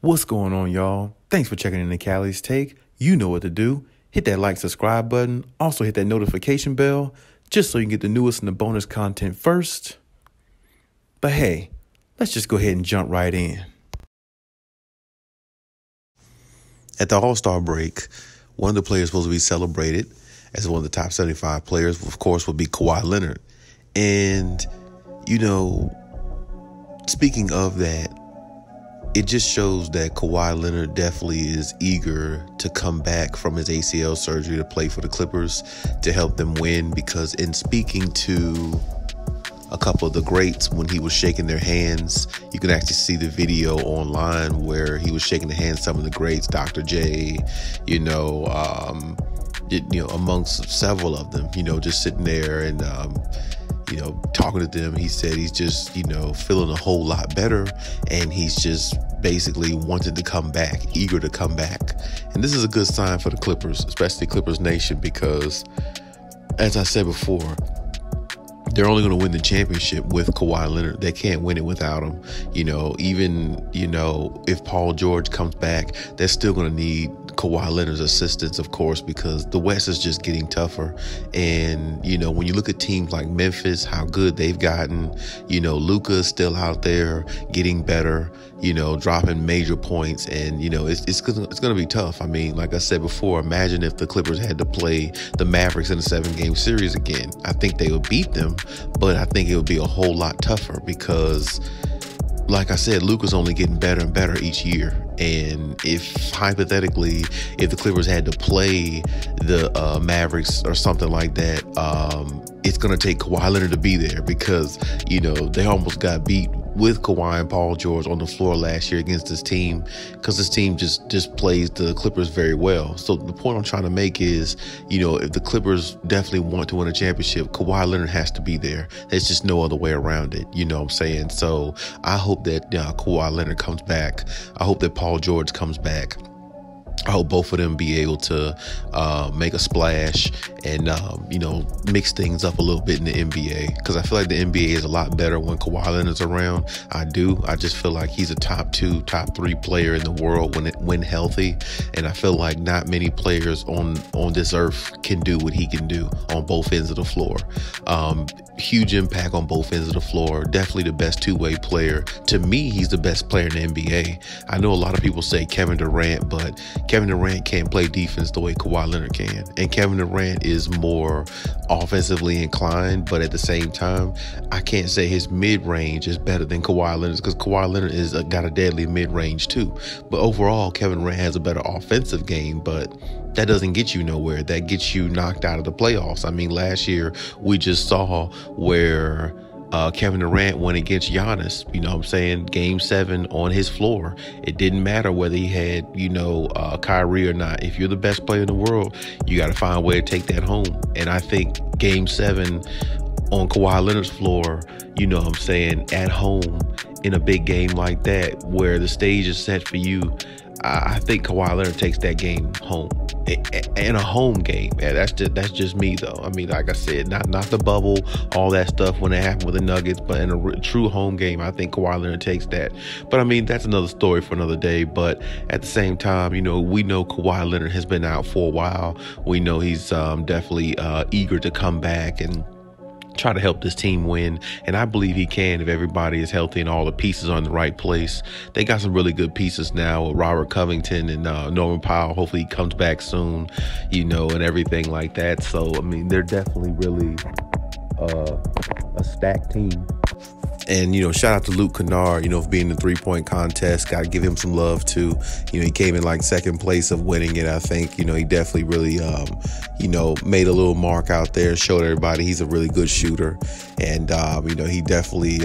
What's going on, y'all? Thanks for checking in the Khaliis Take. You know what to do. Hit that like, subscribe button. Also hit that notification bell just so you can get the newest and the bonus content first. But hey, let's just go ahead and jump right in. At the All-Star break, one of the players supposed to be celebrated as one of the top 75 players, of course, would be Kawhi Leonard. And, speaking of that, it just shows that Kawhi Leonard definitely is eager to come back from his ACL surgery to play for the Clippers to help them win, because in speaking to a couple of the greats when he was shaking their hands, you can actually see the video online where he was shaking the hands of some of the greats, Dr. J, amongst several of them, just sitting there and talking to them. He said he's just, feeling a whole lot better, and he's just basically wanted to come back, eager to come back. And this is a good sign for the Clippers, especially Clippers Nation, because as I said before, they're only going to win the championship with Kawhi Leonard. They can't win it without him. Even if Paul George comes back, they're still going to need Kawhi Leonard's assistance, of course, because the West is just getting tougher. And, when you look at teams like Memphis, how good they've gotten, Luka's still out there getting better, dropping major points. And, it's going to be tough. I mean, like I said before, imagine if the Clippers had to play the Mavericks in a 7-game series again. I think they would beat them, but I think it would be a whole lot tougher because, like I said, Luka's only getting better and better each year. And if hypothetically, if the Clippers had to play the Mavericks or something like that, it's going to take Kawhi Leonard to be there, because, they almost got beat with Kawhi and Paul George on the floor last year against this team, because this team just plays the Clippers very well. So the point I'm trying to make is, if the Clippers definitely want to win a championship, Kawhi Leonard has to be there. There's just no other way around it. You know what I'm saying? So I hope that Kawhi Leonard comes back. I hope that Paul George comes back. I hope both of them be able to make a splash and, mix things up a little bit in the NBA, because I feel like the NBA is a lot better when Kawhi Leonard's around. I do. I just feel like he's a top 2, top 3 player in the world when healthy. And I feel like not many players on this earth can do what he can do on both ends of the floor. Huge impact on both ends of the floor. Definitely the best two-way player. To me, he's the best player in the NBA. I know a lot of people say Kevin Durant, but Kevin Durant can't play defense the way Kawhi Leonard can. And Kevin Durant is more offensively inclined, but at the same time, I can't say his mid-range is better than Kawhi Leonard's, because Kawhi Leonard is got a deadly mid-range too. But overall, Kevin Durant has a better offensive game, but that doesn't get you nowhere. That gets you knocked out of the playoffs. I mean, last year we just saw where Kevin Durant went against Giannis, Game 7 on his floor. It didn't matter whether he had, Kyrie or not. If you're the best player in the world, you got to find a way to take that home. And I think Game 7 on Kawhi Leonard's floor, at home in a big game like that, where the stage is set for you, I think Kawhi Leonard takes that game home. In a home game. That's just me, though. I mean, like I said, not the bubble, all that stuff when it happened with the Nuggets, but in a true home game, I think Kawhi Leonard takes that. But I mean, that's another story for another day. But at the same time, we know Kawhi Leonard has been out for a while. We know he's definitely eager to come back and try to help this team win, and I believe he can if everybody is healthy and all the pieces are in the right place. They got some really good pieces now with Robert Covington and Norman Powell. Hopefully he comes back soon, and everything like that. So, I mean, they're definitely really a stacked team. And, shout out to Luke Kennard, for being in the 3-point contest. Got to give him some love, too. He came in like second place of winning it, I think. He definitely really, made a little mark out there, showed everybody he's a really good shooter. And, he definitely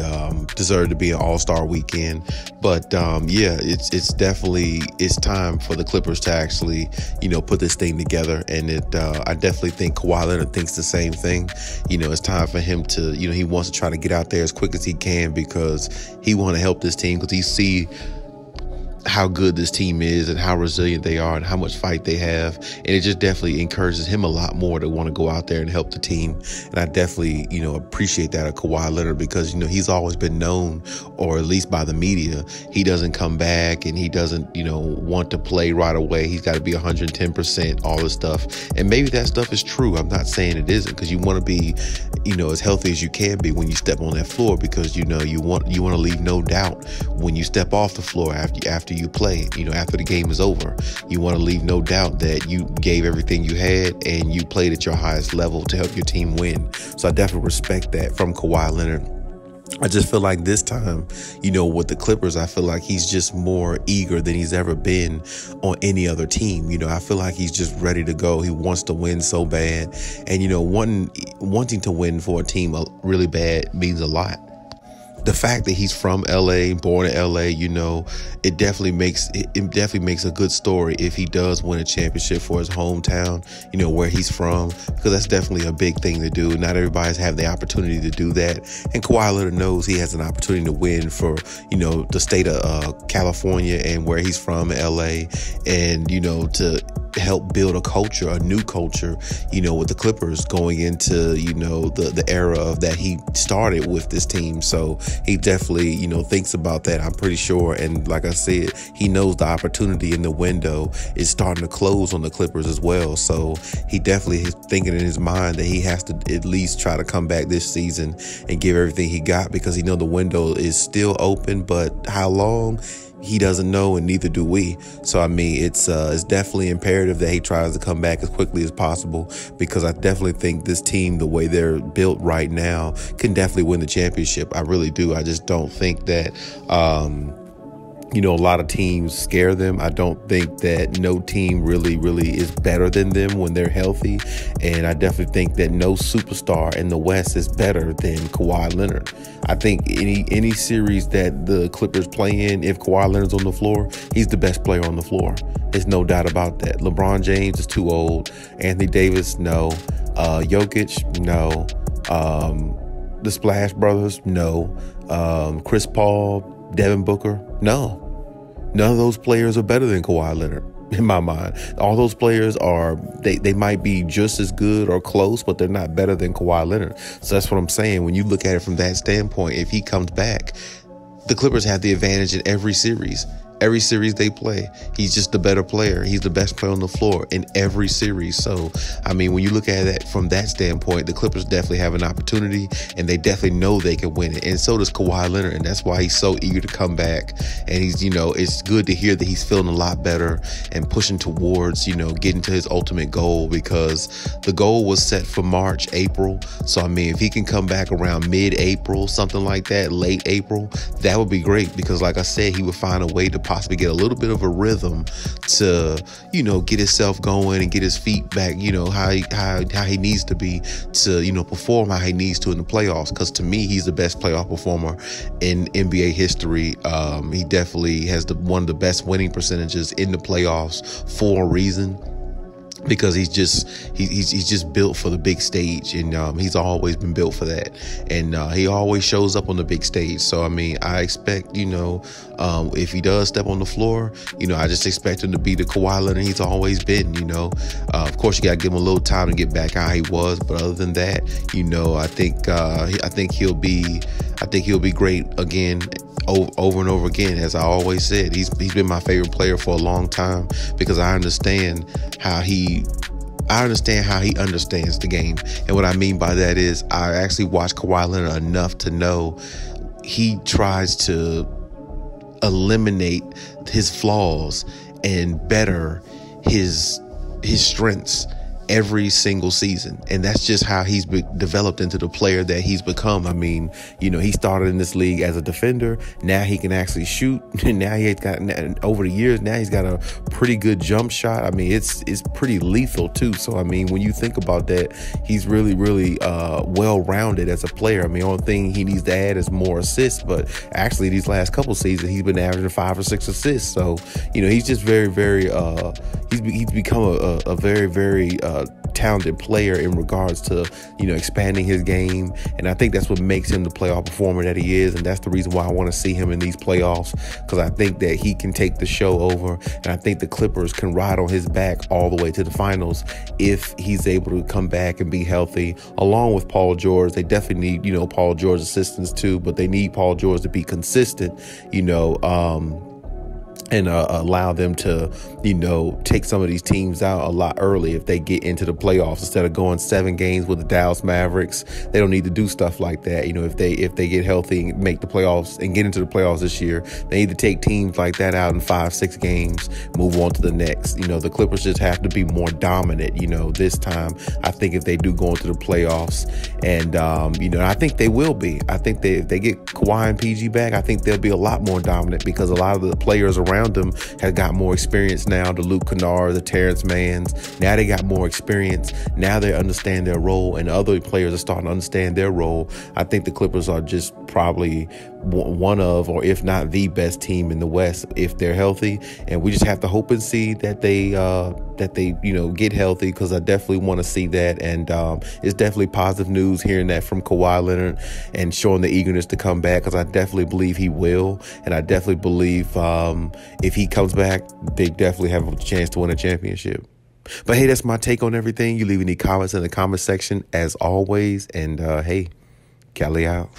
deserved to be an all-star weekend. But, it's definitely, it's time for the Clippers to actually, put this thing together. And I definitely think Kawhi Leonard thinks the same thing. It's time for him to, he wants to try to get out there as quick as he can, because he want to help this team, because he see how good this team is and how resilient they are and how much fight they have. And it just definitely encourages him a lot more to want to go out there and help the team. And I definitely, appreciate that of Kawhi Leonard because, he's always been known, or at least by the media, he doesn't come back and he doesn't, want to play right away. He's got to be 110%, all this stuff. And maybe that stuff is true. I'm not saying it isn't, because you want to be, as healthy as you can be when you step on that floor, because, you want to leave no doubt when you step off the floor after you play, after the game is over. You want to leave no doubt that you gave everything you had and you played at your highest level to help your team win. So I definitely respect that from Kawhi Leonard. I just feel like this time, with the Clippers, I feel like he's just more eager than he's ever been on any other team. I feel like he's just ready to go. He wants to win so bad. And, wanting to win for a team really bad means a lot. The fact that he's from LA, born in LA, it definitely makes a good story if he does win a championship for his hometown, where he's from, because that's definitely a big thing to do. Not everybody's having the opportunity to do that. And Kawhi Leonard knows he has an opportunity to win for, the state of California and where he's from, LA, and, to help build a new culture, with the Clippers going into, the era of that he started with this team. So he definitely, thinks about that, I'm pretty sure. And like I said, he knows the opportunity in the window is starting to close on the Clippers as well. So he definitely is thinking in his mind that he has to at least try to come back this season and give everything he got, because he knows the window is still open, but how long? He doesn't know, and neither do we. So, it's definitely imperative that he tries to come back as quickly as possible, because I definitely think this team, the way they're built right now, can definitely win the championship. I really do. I just don't think that, a lot of teams scare them. I don't think that no team really is better than them when they're healthy. And I definitely think that no superstar in the West is better than Kawhi Leonard. I think any series that the Clippers play in, if Kawhi Leonard's on the floor, he's the best player on the floor. There's no doubt about that. LeBron James is too old. Anthony Davis, no. Jokic, no. The Splash Brothers, no. Chris Paul, Devin Booker, no. None of those players are better than Kawhi Leonard, in my mind. All those players they might be just as good or close, but they're not better than Kawhi Leonard. So that's what I'm saying. When you look at it from that standpoint, if he comes back, the Clippers have the advantage in every series. Every series they play, he's just the better player. He's the best player on the floor in every series. So, when you look at it from that standpoint, the Clippers definitely have an opportunity, and they definitely know they can win it. And so does Kawhi Leonard, and that's why he's so eager to come back. And he's, it's good to hear that he's feeling a lot better and pushing towards, getting to his ultimate goal, because the goal was set for March, April. So, if he can come back around mid-April, something like that, late April, that would be great, because like I said, he would find a way to possibly get a little bit of a rhythm to, get himself going and get his feet back, how he needs to be to, perform how he needs to in the playoffs. Because to me, he's the best playoff performer in NBA history. He definitely has one of the best winning percentages in the playoffs for a reason, because he's just built for the big stage, and he's always been built for that, and he always shows up on the big stage. So I expect, if he does step on the floor, I just expect him to be the Kawhi Leonard he's always been. Of course, you gotta give him a little time to get back how he was, but other than that, I think he'll be great again. Over and over again. As I always said, he's been my favorite player for a long time, because I understand how he understands the game. And what I mean by that is, I actually watched Kawhi Leonard enough to know he tries to eliminate his flaws and better his strengths every single season. And that's just how he's developed into the player that he's become. He started in this league as a defender. Now he can actually shoot. And now he's got, over the years, now he's got a pretty good jump shot. It's pretty lethal too. So, when you think about that, he's really well-rounded as a player. Only thing he needs to add is more assists. But actually, these last couple seasons, he's been averaging 5 or 6 assists. So, he's just very, very, he's become a very, very talented player in regards to, expanding his game. And I think that's what makes him the playoff performer that he is. And that's the reason why I want to see him in these playoffs, because I think that he can take the show over. And I think the Clippers can ride on his back all the way to the finals if he's able to come back and be healthy, along with Paul George. They definitely need, Paul George's assistance too, but they need Paul George to be consistent, and allow them to, take some of these teams out a lot early if they get into the playoffs. Instead of going 7 games with the Dallas Mavericks, they don't need to do stuff like that. If they get healthy and make the playoffs and get into the playoffs this year, they need to take teams like that out in 5-6 games, move on to the next. The Clippers just have to be more dominant, this time. I think if they do go into the playoffs, and, I think they will be. I think if they get Kawhi and PG back, I think they'll be a lot more dominant, because a lot of the players around them have got more experience now. The Luke Kennard, the Terrence Manns, now they got more experience. Now they understand their role, and other players are starting to understand their role. I think the Clippers are just probably one of, or if not the best team in the West if they're healthy. And we just have to hope and see that they get healthy, because I definitely want to see that. And it's definitely positive news hearing that from Kawhi Leonard and showing the eagerness to come back, because I definitely believe he will. And I definitely believe if he comes back, they definitely have a chance to win a championship. But hey, that's my take on everything. You leave any comments in the comment section as always. And hey, Cali out.